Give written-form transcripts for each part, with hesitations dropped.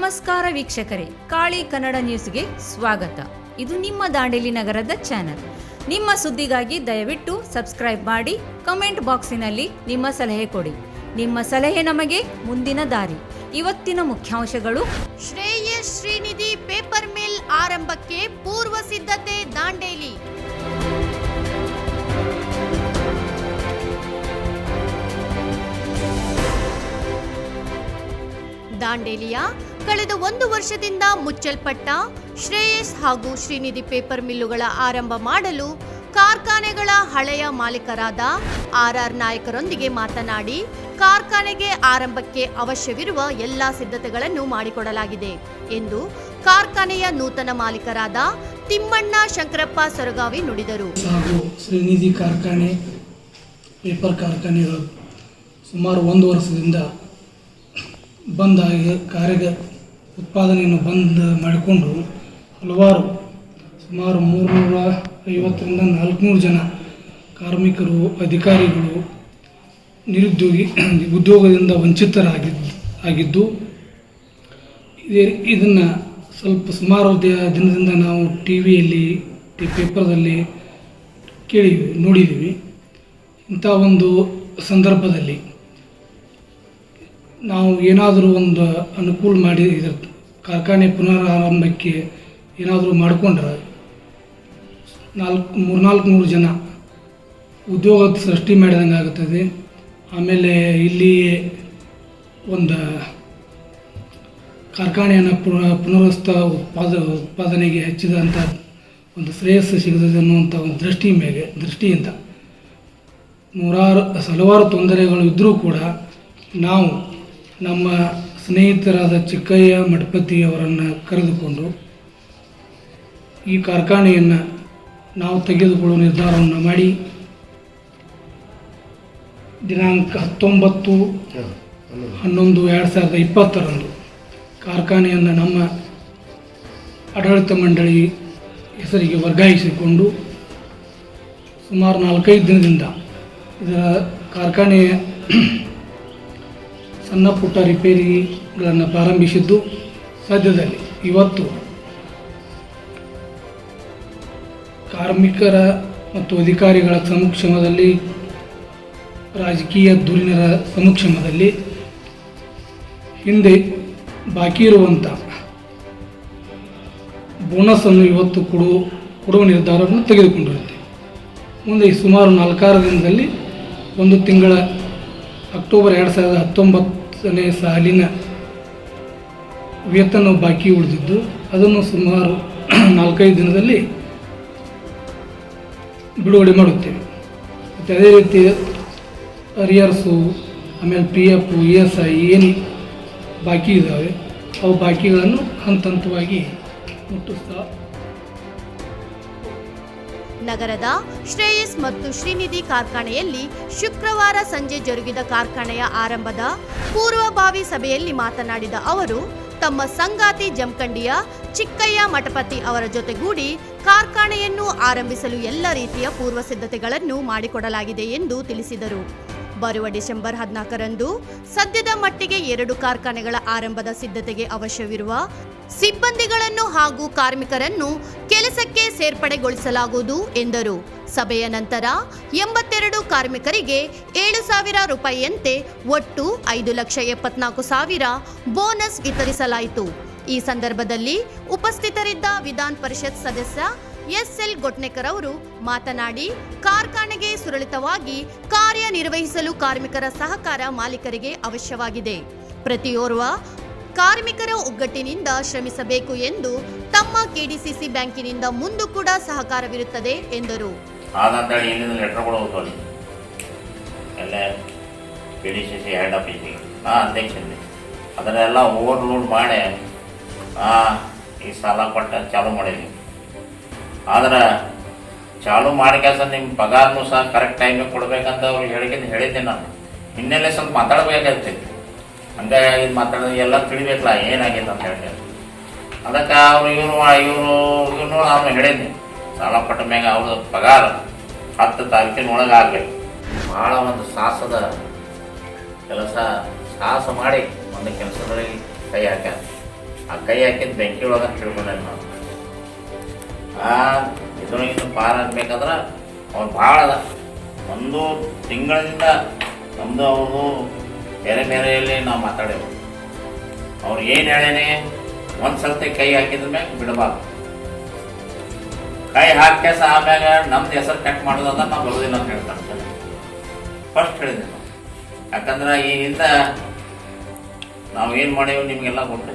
ನಮಸ್ಕಾರ ವೀಕ್ಷಕರೇ, ಕಾಳಿ ಕನ್ನಡ ನ್ಯೂಸ್ಗೆ ಸ್ವಾಗತ. ಇದು ನಿಮ್ಮ ದಾಂಡೇಲಿ ನಗರದ ಚಾನೆಲ್. ನಿಮ್ಮ ಸುದ್ದಿಗಾಗಿ ದಯವಿಟ್ಟು ಸಬ್ಸ್ಕ್ರೈಬ್ ಮಾಡಿ, ಕಮೆಂಟ್ ಬಾಕ್ಸಿನಲ್ಲಿ ನಿಮ್ಮ ಸಲಹೆ ಕೊಡಿ. ನಿಮ್ಮ ಸಲಹೆ ನಮಗೆ ಮುಂದಿನ ದಾರಿ. ಇವತ್ತಿನ ಮುಖ್ಯಾಂಶಗಳು: ಶ್ರೇಯಸ್ ಶ್ರೀನಿಧಿ ಪೇಪರ್ ಮಿಲ್ ಆರಂಭಕ್ಕೆ ಪೂರ್ವ ಸಿದ್ಧತೆ ದಾಂಡೇಲಿ. ದಾಂಡೇಲಿಯ ಕಳೆದ 1 ವರ್ಷದಿಂದ ಮುಚ್ಚಲ್ಪಟ್ಟ ಶ್ರೇಯಸ್ ಹಾಗೂ ಶ್ರೀನಿಧಿ ಪೇಪರ್ ಮಿಲ್ಲುಗಳ ಆರಂಭ ಮಾಡಲು ಕಾರ್ಖಾನೆಗಳ ಹಳೆಯ ಮಾಲೀಕರಾದ ಆರ್ ನಾಯಕರೊಂದಿಗೆ ಮಾತನಾಡಿ ಕಾರ್ಖಾನೆಗೆ ಆರಂಭಕ್ಕೆ ಅವಶ್ಯವಿರುವ ಎಲ್ಲಾ ಸಿದ್ಧತೆಗಳನ್ನು ಮಾಡಿಕೊಡಲಾಗಿದೆ ಎಂದು ಕಾರ್ಖಾನೆಯ ನೂತನ ಮಾಲೀಕರಾದ ತಿಮ್ಮಣ್ಣ ಶಂಕರಪ್ಪ ಸೊರಗಾವಿ ನುಡಿದರು. ಶ್ರೀನಿಧಿ ಕಾರ್ಖಾನೆ ಪೇಪರ್ ಕಾರ್ಖಾನೆಗಳು ಸುಮಾರು 1 ವರ್ಷದಿಂದ ಬಂದಾಗಿ ಉತ್ಪಾದನೆಯನ್ನು ಬಂದ್ ಮಾಡಿಕೊಂಡು ಹಲವಾರು ಸುಮಾರು 350ರಿಂದ 400 ಜನ ಕಾರ್ಮಿಕರು, ಅಧಿಕಾರಿಗಳು ಉದ್ಯೋಗದಿಂದ ವಂಚಿತರಾಗಿದ್ದು ಇದನ್ನು ಸುಮಾರು ದಿನದಿಂದ ನಾವು ಟಿವಿಯಲ್ಲಿ ಪೇಪರ್ದಲ್ಲಿ ನೋಡಿದ್ದೀವಿ. ಇಂಥ ಒಂದು ಸಂದರ್ಭದಲ್ಲಿ ನಾವು ಏನಾದರೂ ಒಂದು ಅನುಕೂಲ ಮಾಡಿ ಇದರ ಕಾರ್ಖಾನೆ ಪುನರಾರಂಭಕ್ಕೆ ಏನಾದರೂ ಮಾಡಿಕೊಂಡ್ರೆ 300-400 ಜನ ಉದ್ಯೋಗ ಸೃಷ್ಟಿ ಮಾಡಿದಂಗೆ ಆಗುತ್ತದೆ. ಆಮೇಲೆ ಇಲ್ಲಿ ಒಂದು ಕಾರ್ಖಾನೆಯನ್ನು ಉತ್ಪಾದನೆಗೆ ಹೆಚ್ಚಿದಂಥ ಒಂದು ಶ್ರೇಯಸ್ಸು ಸಿಗುತ್ತದೆ ಅನ್ನುವಂಥ ಒಂದು ದೃಷ್ಟಿಯಿಂದ ಹಲವಾರು ತೊಂದರೆಗಳು ಇದ್ದರೂ ಕೂಡ ನಾವು ನಮ್ಮ ಸ್ನೇಹಿತರಾದ ಚಿಕ್ಕಯ್ಯ ಮಠಪತಿ ಅವರನ್ನು ಕರೆದುಕೊಂಡು ಈ ಕಾರ್ಖಾನೆಯನ್ನು ನಾವು ತೆಗೆದುಕೊಳ್ಳುವ ನಿರ್ಧಾರವನ್ನು ಮಾಡಿ ದಿನಾಂಕ 19/11/2020 ಕಾರ್ಖಾನೆಯನ್ನು ನಮ್ಮ ಆಡಳಿತ ಮಂಡಳಿ ಹೆಸರಿಗೆ ವರ್ಗಾಯಿಸಿಕೊಂಡು ಸುಮಾರು 4-5 ದಿನದಿಂದ ಇದರ ಕಾರ್ಖಾನೆಯ ಸಣ್ಣ ಪುಟ್ಟ ರಿಪೇರಿಗಳನ್ನು ಪ್ರಾರಂಭಿಸಿದ್ದು, ಸದ್ಯದಲ್ಲಿ ಇವತ್ತು ಕಾರ್ಮಿಕರ ಮತ್ತು ಅಧಿಕಾರಿಗಳ ಸಮಕ್ಷಮದಲ್ಲಿ, ರಾಜಕೀಯ ಧುರೀಣರ ಸಮಕ್ಷಮದಲ್ಲಿ ಹಿಂದೆ ಬಾಕಿ ಇರುವಂಥ ಬೋನಸನ್ನು ಇವತ್ತು ಕೊಡುವ ನಿರ್ಧಾರವನ್ನು ತೆಗೆದುಕೊಂಡಿರುತ್ತೆ. ಮುಂದೆ ಸುಮಾರು 4-6 ದಿನದಲ್ಲಿ 1 ತಿಂಗಳ ಅಕ್ಟೋಬರ್ 2019ನೇ ಸಾಲಿನ ವೇತನ ಬಾಕಿ ಉಳಿದಿದ್ದು ಅದನ್ನು ಸುಮಾರು 4-5 ದಿನದಲ್ಲಿ ಬಿಡುಗಡೆ ಮಾಡುತ್ತೇವೆ. ಮತ್ತು ಅದೇ ರೀತಿ ಅರಿಯರ್ಸು, ಆಮೇಲೆ PF, ESI ಏನು ಬಾಕಿ ಇದ್ದಾವೆ ಅವು ಬಾಕಿಗಳನ್ನು ಹಂತವಾಗಿ ಮುಟ್ಟಿಸ್ತಾ. ನಗರದ ಶ್ರೇಯಸ್ ಮತ್ತು ಶ್ರೀನಿಧಿ ಕಾರ್ಖಾನೆಯಲ್ಲಿ ಶುಕ್ರವಾರ ಸಂಜೆ ಜರುಗಿದ ಕಾರ್ಖಾನೆಯ ಆರಂಭದ ಪೂರ್ವಭಾವಿ ಸಭೆಯಲ್ಲಿ ಮಾತನಾಡಿದ ಅವರು, ತಮ್ಮ ಸಂಗಾತಿ ಜಮಖಂಡಿಯ ಚಿಕ್ಕಯ್ಯ ಮಠಪತಿ ಅವರ ಜೊತೆಗೂಡಿ ಕಾರ್ಖಾನೆಯನ್ನು ಆರಂಭಿಸಲು ಎಲ್ಲ ರೀತಿಯ ಪೂರ್ವ ಸಿದ್ಧತೆಗಳನ್ನು ಮಾಡಿಕೊಡಲಾಗಿದೆ ಎಂದು ತಿಳಿಸಿದರು. ಬರುವ ಡಿಸೆಂಬರ್ 14ರಂದು ಸದ್ಯದ ಮಟ್ಟಿಗೆ 2 ಕಾರ್ಖಾನೆಗಳ ಆರಂಭದ ಸಿದ್ಧತೆಗೆ ಅವಶ್ಯವಿರುವ ಸಿಬ್ಬಂದಿಗಳನ್ನು ಹಾಗೂ ಕಾರ್ಮಿಕರನ್ನು ಕೆಲಸಕ್ಕೆ ಸೇರ್ಪಡೆಗೊಳಿಸಲಾಗುವುದು ಎಂದರು. ಸಭೆಯ ನಂತರ 82 ಕಾರ್ಮಿಕರಿಗೆ 7,000 ರೂಪಾಯಿಯಂತೆ ಒಟ್ಟು 5,74,000 ಬೋನಸ್ ವಿತರಿಸಲಾಯಿತು. ಈ ಸಂದರ್ಭದಲ್ಲಿ ಉಪಸ್ಥಿತರಿದ್ದ ವಿಧಾನ ಪರಿಷತ್ ಸದಸ್ಯ SL ಗೊಟ್ನೇಕರ್ ಅವರು ಮಾತನಾಡಿ, ಕಾರ್ಖಾನೆಗೆ ಸುರಳಿತವಾಗಿ ಕಾರ್ಯನಿರ್ವಹಿಸಲು ಕಾರ್ಮಿಕರ ಸಹಕಾರ ಮಾಲೀಕರಿಗೆ ಅವಶ್ಯವಾಗಿದೆ. ಪ್ರತಿಯೋರ್ವ ಕಾರ್ಮಿಕರ ಒಗ್ಗಟ್ಟಿನಿಂದ ಶ್ರಮಿಸಬೇಕು ಎಂದು ತಮ್ಮ KDCC ಬ್ಯಾಂಕಿನಿಂದ ಮುಂದೂ ಕೂಡ ಸಹಕಾರವಿರುತ್ತದೆ ಎಂದರು. ಅದನ್ನೆಲ್ಲ ಓವರ್ಲೋಡ್ ಮಾಡಿ ಈ ಸಾಲ ಕೊಟ್ಟ ಚಾಲೂ ಮಾಡಿದ್ವಿ. ಆದ್ರೆ ಚಾಲೂ ಮಾಡಿ ಕೆಲಸ ನಿಮ್ಮ ಪಗಾರನೂ ಸಹ ಕರೆಕ್ಟ್ ಟೈಮಿಗೆ ಕೊಡ್ಬೇಕಂತ ಅವ್ರು ಹೇಳಿದ್ದೆ. ನಾನು ಹಿನ್ನೆಲೆ ಸ್ವಲ್ಪ ಮಾತಾಡಬೇಕಾಗ್ತೈತಿ. ಹಂಗೆ ಇದು ಮಾತಾಡೋದು ಎಲ್ಲ ತಿಳಿಬೇಕಲ್ಲ ಏನಾಗಿದೆ ಅಂತ ಹೇಳ್ತೇನೆ. ಅದಕ್ಕೆ ಇವ್ರು ಅವ್ನು ಹೇಳಿದ್ನಿ, ಸಾಲ ಕೊಟ್ಟ ಮ್ಯಾಗ ಅವ್ರದ್ದು ಪಗಾರ 10 ತಾರೀಕಿನೊಳಗೆ ಆಗಬೇಕು. ಭಾಳ ಒಂದು ಸಾಹಸದ ಕೆಲಸ ಸಾಹಸ ಮಾಡಿ ಒಂದು ಕೆಲಸಗಳಿಗೆ ಕೈ ಹಾಕ್ಯಾರ. ಆ ಕೈ ಹಾಕಿದ್ದು ಬೆಂಕಿ ಒಳಗೆ ತಿಳ್ಕೊಂಡೆ ನಾವು. ಇದ್ರೊಳಗಿಂದ ಪಾರ್ ಆಗಬೇಕಾದ್ರೆ ಅವ್ರು ಭಾಳ ಅದ. ಒಂದು ತಿಂಗಳಿಂದ ನಮ್ಮದು ಅವರು ಬೇರೆ ಬೇರೆಯಲ್ಲಿ ನಾವು ಮಾತಾಡೇವು. ಅವ್ರು ಏನು ಹೇಳೇನೆ ಒಂದು ಸರ್ತಿ ಕೈ ಹಾಕಿದ್ರ ಮ್ಯಾಗ ಬಿಡಬಾರ್ದು. ಕೈ ಹಾಕ್ಯಾಸ ಆಮ್ಯಾಗ ನಮ್ದು ಹೆಸರು ಕಟ್ ಮಾಡೋದಂದ್ರೆ ನಾವು ಬರೋದಿಲ್ಲ ಅಂತ ಹೇಳ್ತಾರೆ. ಫಸ್ಟ್ ಹೇಳಿದೆ ನಾವು. ಯಾಕಂದ್ರೆ ಈ ಹಿಂದ ನಾವು ಏನು ಮಾಡೇವು ನಿಮಗೆಲ್ಲ ಗೊತ್ತು.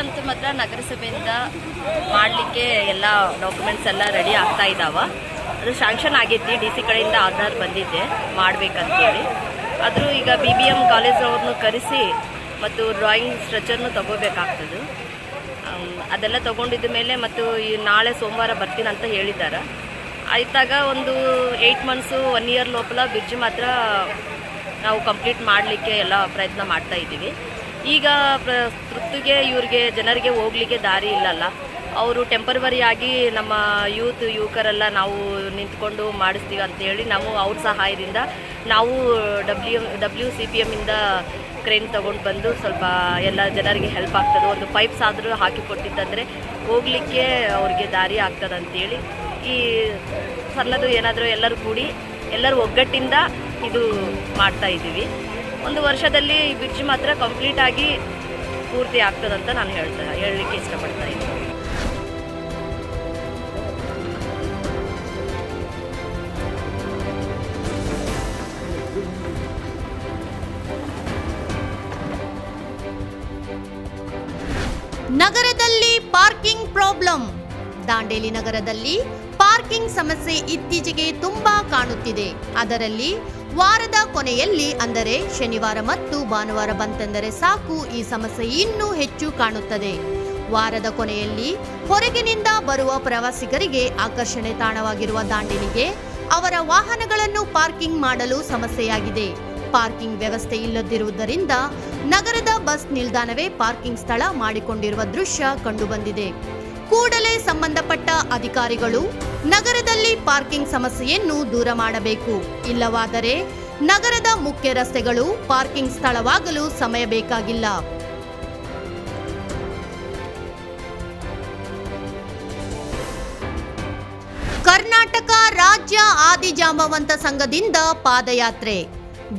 ಅಂತ ಮಾತ್ರ ನಗರಸಭೆಯಿಂದ ಮಾಡಲಿಕ್ಕೆ ಎಲ್ಲ ಡಾಕ್ಯುಮೆಂಟ್ಸ್ ಎಲ್ಲ ರೆಡಿ ಆಗ್ತಾ ಇದ್ದಾವ. ಅದು ಶಾಂಕ್ಷನ್ ಆಗೈತಿ, ಡಿ ಸಿ ಕಡೆಯಿಂದ ಆಧಾರ್ ಬಂದಿದ್ದೆ ಮಾಡಬೇಕಂತೇಳಿ. ಆದರೂ ಈಗ BBM ಕಾಲೇಜ್ ಅವ್ರನ್ನೂ ಕರೆಸಿ ಮತ್ತು ಡ್ರಾಯಿಂಗ್ ಸ್ಟ್ರಕ್ಚರ್ನು ತಗೋಬೇಕಾಗ್ತದೆ. ಅದೆಲ್ಲ ತೊಗೊಂಡಿದ್ದ ಮೇಲೆ ಮತ್ತು ಈ ನಾಳೆ ಸೋಮವಾರ ಬರ್ತೀನಿ ಅಂತ ಹೇಳಿದ್ದಾರೆ. ಆಯ್ತಾಗ ಒಂದು 8 ಮಂತ್ಸು 1 ಇಯರ್ ಲೋಪಲ ಬ್ರಿಡ್ಜ್ ಮಾತ್ರ ನಾವು ಕಂಪ್ಲೀಟ್ ಮಾಡಲಿಕ್ಕೆ ಎಲ್ಲ ಪ್ರಯತ್ನ ಮಾಡ್ತಾ ಇದ್ದೀವಿ. ಈಗ ತುರ್ತಿಗೆ ಇವ್ರಿಗೆ ಜನರಿಗೆ ಹೋಗ್ಲಿಕ್ಕೆ ದಾರಿ ಇಲ್ಲಲ್ಲ. ಅವರು ಟೆಂಪರವರಿಯಾಗಿ ನಮ್ಮ ಯುವಕರೆಲ್ಲ ನಾವು ನಿಂತ್ಕೊಂಡು ಮಾಡಿಸ್ತೀವಿ ಅಂತೇಳಿ ನಾವು ಅವ್ರ ಸಹಾಯದಿಂದ ನಾವು WCPM ಇಂದ ಕ್ರೇನ್ ತೊಗೊಂಡು ಬಂದು ಸ್ವಲ್ಪ ಎಲ್ಲ ಜನರಿಗೆ ಹೆಲ್ಪ್ ಆಗ್ತದೆ. ಒಂದು ಪೈಪ್ಸ್ ಆದರೂ ಹಾಕಿಕೊಟ್ಟಿದ್ದಂದರೆ ಹೋಗಲಿಕ್ಕೆ ಅವ್ರಿಗೆ ದಾರಿ ಆಗ್ತದೆ ಅಂತೇಳಿ ಈ ಸಣ್ಣದು ಏನಾದರೂ ಎಲ್ಲರೂ ಕೂಡಿ ಎಲ್ಲರೂ ಒಗ್ಗಟ್ಟಿಂದ ಇದು ಮಾಡ್ತಾ ಇದ್ದೀವಿ. 1 ವರ್ಷದಲ್ಲಿ ಈ ಬ್ರಿಡ್ಜ್ ಮಾತ್ರ ಕಂಪ್ಲೀಟಾಗಿ ಪೂರ್ತಿ ಆಗ್ತದಂತ ನಾನು ಹೇಳಲಿಕ್ಕೆ ಇಷ್ಟಪಡ್ತಾ ಇದ್ದೀನಿ. ನಗರದಲ್ಲಿ ಪಾರ್ಕಿಂಗ್ ಪ್ರಾಬ್ಲಮ್. ದಾಂಡೇಲಿ ನಗರದಲ್ಲಿ ಪಾರ್ಕಿಂಗ್ ಸಮಸ್ಯೆ ಇತ್ತೀಚೆಗೆ ತುಂಬಾ ಕಾಣುತ್ತಿದೆ. ಅದರಲ್ಲಿ ವಾರದ ಕೊನೆಯಲ್ಲಿ ಅಂದರೆ ಶನಿವಾರ ಮತ್ತು ಭಾನುವಾರ ಬಂತೆಂದರೆ ಸಾಕು, ಈ ಸಮಸ್ಯೆ ಇನ್ನೂ ಹೆಚ್ಚು ಕಾಣುತ್ತದೆ. ವಾರದ ಕೊನೆಯಲ್ಲಿ ಹೊರಗಿನಿಂದ ಬರುವ ಪ್ರವಾಸಿಗರಿಗೆ ಆಕರ್ಷಣೆ ತಾಣವಾಗಿರುವ ದಾಂಡೇಲಿಗೆ ಅವರ ವಾಹನಗಳನ್ನು ಪಾರ್ಕಿಂಗ್ ಮಾಡಲು ಸಮಸ್ಯೆಯಾಗಿದೆ. ಪಾರ್ಕಿಂಗ್ ವ್ಯವಸ್ಥೆ ಇಲ್ಲದಿರುವುದರಿಂದ ನಗರದ ಬಸ್ ನಿಲ್ದಾಣವೇ ಪಾರ್ಕಿಂಗ್ ಸ್ಥಳ ಮಾಡಿಕೊಂಡಿರುವ ದೃಶ್ಯ ಕಂಡುಬಂದಿದೆ. ಕೂಡಲೇ ಸಂಬಂಧಪಟ್ಟ ಅಧಿಕಾರಿಗಳು ನಗರದಲ್ಲಿ ಪಾರ್ಕಿಂಗ್ ಸಮಸ್ಯೆಯನ್ನು ದೂರ ಮಾಡಬೇಕು. ಇಲ್ಲವಾದರೆ ನಗರದ ಮುಖ್ಯ ರಸ್ತೆಗಳು ಪಾರ್ಕಿಂಗ್ ಸ್ಥಳವಾಗಲು ಸಮಯ ಬೇಕಾಗಿಲ್ಲ. ಕರ್ನಾಟಕ ರಾಜ್ಯ ಆದಿಜಾಂಬವಂತ ಸಂಘದಿಂದ ಪಾದಯಾತ್ರೆ.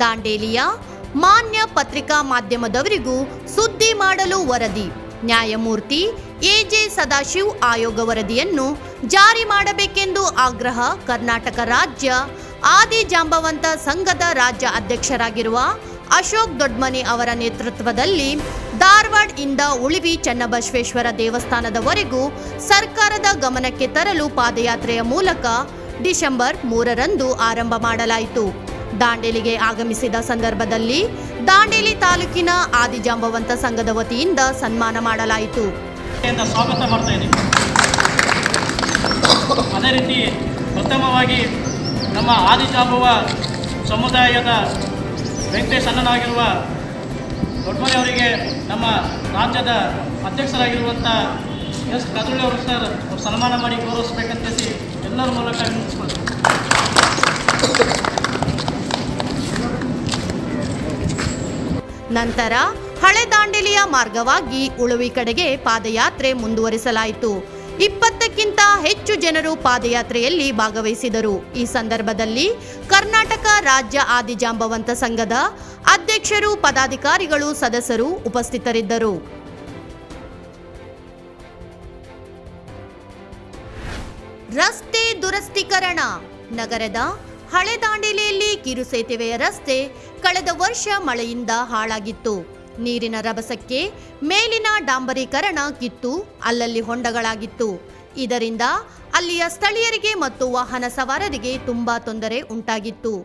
ದಾಂಡೇಲಿಯ ಮಾನ್ಯ ಪತ್ರಿಕಾ ಮಾಧ್ಯಮದವರಿಗೂ ಸುದ್ದಿ ಮಾಡಲು ವರದಿ. ನ್ಯಾಯಮೂರ್ತಿ ಎಜೆ ಸದಾಶಿವ್ ಆಯೋಗ ವರದಿಯನ್ನು ಜಾರಿ ಮಾಡಬೇಕೆಂದು ಆಗ್ರಹ. ಕರ್ನಾಟಕ ರಾಜ್ಯ ಆದಿಜಾಂಬವಂತ ಸಂಘದ ರಾಜ್ಯ ಅಧ್ಯಕ್ಷರಾಗಿರುವ ಅಶೋಕ್ ದೊಡ್ಮನಿ ಅವರ ನೇತೃತ್ವದಲ್ಲಿ ಧಾರವಾಡ ಇಂದ ಉಳಿವಿ ಚನ್ನಬಸವೇಶ್ವರ ದೇವಸ್ಥಾನದವರೆಗೂ ಸರ್ಕಾರದ ಗಮನಕ್ಕೆ ತರಲು ಪಾದಯಾತ್ರೆಯ ಮೂಲಕ ಡಿಸೆಂಬರ್ 3ರಂದು ಆರಂಭ ಮಾಡಲಾಯಿತು. ದಾಂಡೇಲಿಗೆ ಆಗಮಿಸಿದ ಸಂದರ್ಭದಲ್ಲಿ ದಾಂಡೇಲಿ ತಾಲೂಕಿನ ಆದಿಜಾಂಬವಂತ ಸಂಘದ ವತಿಯಿಂದ ಸನ್ಮಾನ ಮಾಡಲಾಯಿತು. ಸ್ವಾಗತ ಮಾಡ್ತಾ ಇದ್ದೀವಿ. ಅದೇ ರೀತಿ ಪ್ರಥಮವಾಗಿ ನಮ್ಮ ಆದಿಜಾಂಬವ ಸಮುದಾಯದ ವೆಂಕಟೇಶ್ ಅಣ್ಣನಾಗಿರುವ ದೊಡ್ಡಮನೆ ಅವರಿಗೆ ನಮ್ಮ ರಾಜ್ಯದ ಅಧ್ಯಕ್ಷರಾಗಿರುವಂಥ ಎಸ್ ಕದ್ರಳ್ಳಿ ಅವರು ಸರ್ ಸನ್ಮಾನ ಮಾಡಿ ಗೌರವಿಸಬೇಕಂತ ಎಲ್ಲರ ಮೂಲಕ ವಿನಂತಿಸ್ಕೊಳ್ತೀವಿ. ನಂತರ ಹಳೆ ದಾಂಡೇಲಿಯ ಮಾರ್ಗವಾಗಿ ಉಳುವಿ ಕಡೆಗೆ ಪಾದಯಾತ್ರೆ ಮುಂದುವರಿಸಲಾಯಿತು. 20ಕ್ಕಿಂತ ಹೆಚ್ಚು ಜನರು ಪಾದಯಾತ್ರೆಯಲ್ಲಿ ಭಾಗವಹಿಸಿದರು. ಈ ಸಂದರ್ಭದಲ್ಲಿ ಕರ್ನಾಟಕ ರಾಜ್ಯ ಆದಿಜಾಂಬವಂತ ಸಂಘದ ಅಧ್ಯಕ್ಷರು, ಪದಾಧಿಕಾರಿಗಳು, ಸದಸ್ಯರು ಉಪಸ್ಥಿತರಿದ್ದರು. ರಸ್ತೆ ದುರಸ್ತೀಕರಣ. ನಗರದ ಹಳೆ ದಾಂಡೇಲಿಯಲ್ಲಿ ಕಿರುಸೇತುವೆಯ ರಸ್ತೆ ಕಳೆದ ವರ್ಷ ಮಳೆಯಿಂದ ಹಾಳಾಗಿತ್ತು. ನೀರಿನ ರಭಸಕ್ಕೆ ಮೇಲಿನ ಡಾಂಬರೀಕರಣ ಕಿತ್ತು ಅಲ್ಲಲ್ಲಿ ಹೊಂಡಗಳಾಗಿತ್ತು. ಇದರಿಂದ ಅಲ್ಲಿಯ ಸ್ಥಳೀಯರಿಗೆ ಮತ್ತು ವಾಹನ ಸವಾರರಿಗೆ ತುಂಬಾ ತೊಂದರೆ ಉಂಟಾಗಿತ್ತು.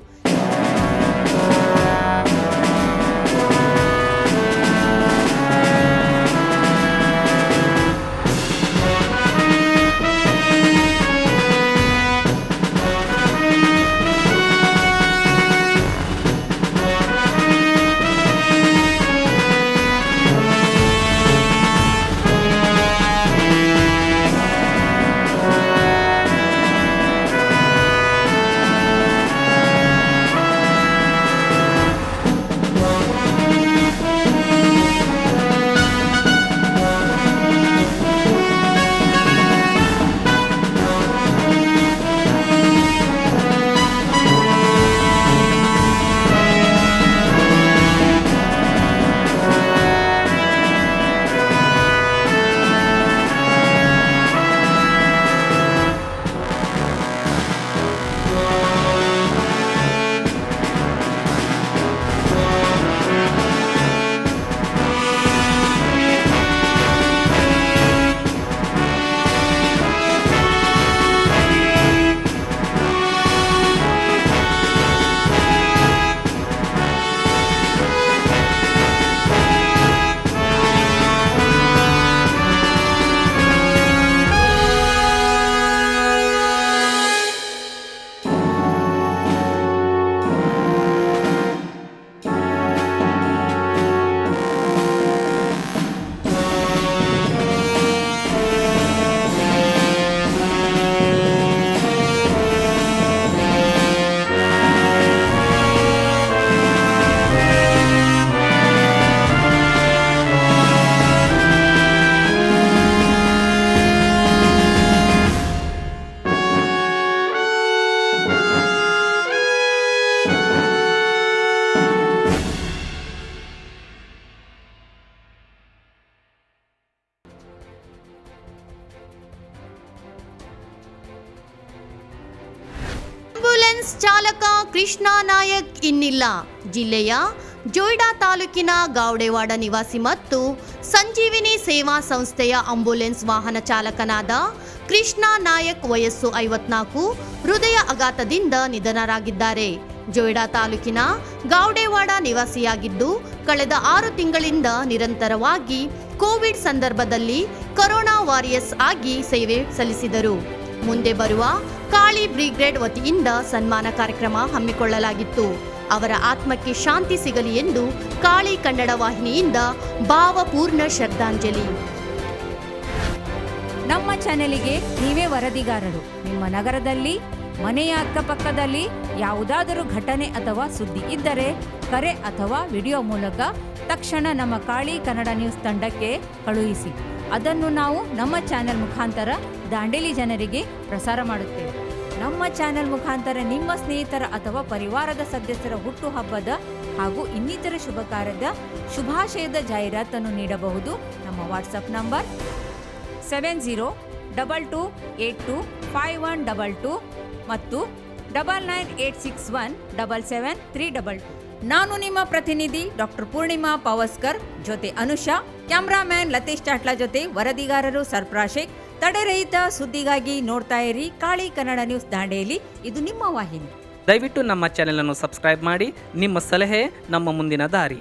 ಚಾಲಕ ಕೃಷ್ಣ ನಾಯಕ್ ಇನ್ನಿಲ್ಲ. ಜಿಲ್ಲೆಯ ಜೊಯ್ಡಾ ತಾಲೂಕಿನ ಗಾವಡೆವಾಡ ನಿವಾಸಿ ಮತ್ತು ಸಂಜೀವಿನಿ ಸೇವಾ ಸಂಸ್ಥೆಯ ಆಂಬ್ಯುಲೆನ್ಸ್ ವಾಹನ ಚಾಲಕನಾದ ಕೃಷ್ಣ ನಾಯಕ್ ವಯಸ್ಸು 54 ಹೃದಯ ಆಘಾತದಿಂದ ನಿಧನರಾಗಿದ್ದಾರೆ. ಜೊಯ್ಡಾ ತಾಲೂಕಿನ ಗೌಡೆವಾಡ ನಿವಾಸಿಯಾಗಿದ್ದು ಕಳೆದ 6 ತಿಂಗಳಿಂದ ನಿರಂತರವಾಗಿ ಕೋವಿಡ್ ಸಂದರ್ಭದಲ್ಲಿ ಕೊರೋನಾ ವಾರಿಯರ್ಸ್ ಆಗಿ ಸೇವೆ ಸಲ್ಲಿಸಿದರು. ಮುಂದೆ ಬರುವ ಕಾಳಿ ಬ್ರಿಗೇಡ್ ವತಿಯಿಂದ ಸನ್ಮಾನ ಕಾರ್ಯಕ್ರಮ ಹಮ್ಮಿಕೊಳ್ಳಲಾಗಿತ್ತು. ಅವರ ಆತ್ಮಕ್ಕೆ ಶಾಂತಿ ಸಿಗಲಿ ಎಂದು ಕಾಳಿ ಕನ್ನಡ ವಾಹಿನಿಯಿಂದ ಭಾವಪೂರ್ಣ ಶ್ರದ್ಧಾಂಜಲಿ. ನಮ್ಮ ಚಾನೆಲಿಗೆ ನೀವೇ ವರದಿಗಾರರು. ನಿಮ್ಮ ನಗರದಲ್ಲಿ, ಮನೆಯ ಅಕ್ಕಪಕ್ಕದಲ್ಲಿ ಯಾವುದಾದರೂ ಘಟನೆ ಅಥವಾ ಸುದ್ದಿ ಇದ್ದರೆ ಕರೆ ಅಥವಾ ವಿಡಿಯೋ ಮೂಲಕ ತಕ್ಷಣ ನಮ್ಮ ಕಾಳಿ ಕನ್ನಡ ನ್ಯೂಸ್ ತಂಡಕ್ಕೆ ಕಳುಹಿಸಿ. ಅದನ್ನು ನಾವು ನಮ್ಮ ಚಾನೆಲ್ ಮುಖಾಂತರ ದಾಂಡೇಲಿ ಜನರಿಗೆ ಪ್ರಸಾರ ಮಾಡುತ್ತೇವೆ. ನಮ್ಮ ಚಾನೆಲ್ ಮುಖಾಂತರ ನಿಮ್ಮ ಸ್ನೇಹಿತರ ಅಥವಾ ಪರಿವಾರದ ಸದಸ್ಯರ ಹುಟ್ಟುಹಬ್ಬದ ಹಾಗೂ ಇನ್ನಿತರ ಶುಭ ಕಾರ್ಯದ ಶುಭಾಶಯದ ಜಾಹೀರಾತನ್ನು ನೀಡಬಹುದು. ನಮ್ಮ ವಾಟ್ಸಪ್ ನಂಬರ್ 7022825122 ಮತ್ತು 9986177322. ನಾನು ನಿಮ್ಮ ಪ್ರತಿನಿಧಿ ಡಾಕ್ಟರ್ ಪೂರ್ಣಿಮಾ ಪಾವಸ್ಕರ್ ಜೊತೆ ಅನುಷಾ, ಕ್ಯಾಮ್ರಾಮ್ಯಾನ್ ಲತೀಶ್ ಚಾಟ್ಲಾ ಜೊತೆ ವರದಿಗಾರರು ಸರ್ಫರಾಜ್ ಶೇಖ್. ತಡೆರಹಿತ ಸುದ್ದಿಗಾಗಿ ನೋಡ್ತಾ ಇರಿ ಕಾಳಿ ಕನ್ನಡ ನ್ಯೂಸ್ ದಾಂಡೇಲಿ, ಇದು ನಿಮ್ಮ ವಾಹಿನಿ. ದಯವಿಟ್ಟು ನಮ್ಮ ಚಾನೆಲ್ ಅನ್ನು ಸಬ್ಸ್ಕ್ರೈಬ್ ಮಾಡಿ. ನಿಮ್ಮ ಸಲಹೆ ನಮ್ಮ ಮುಂದಿನ ದಾರಿ.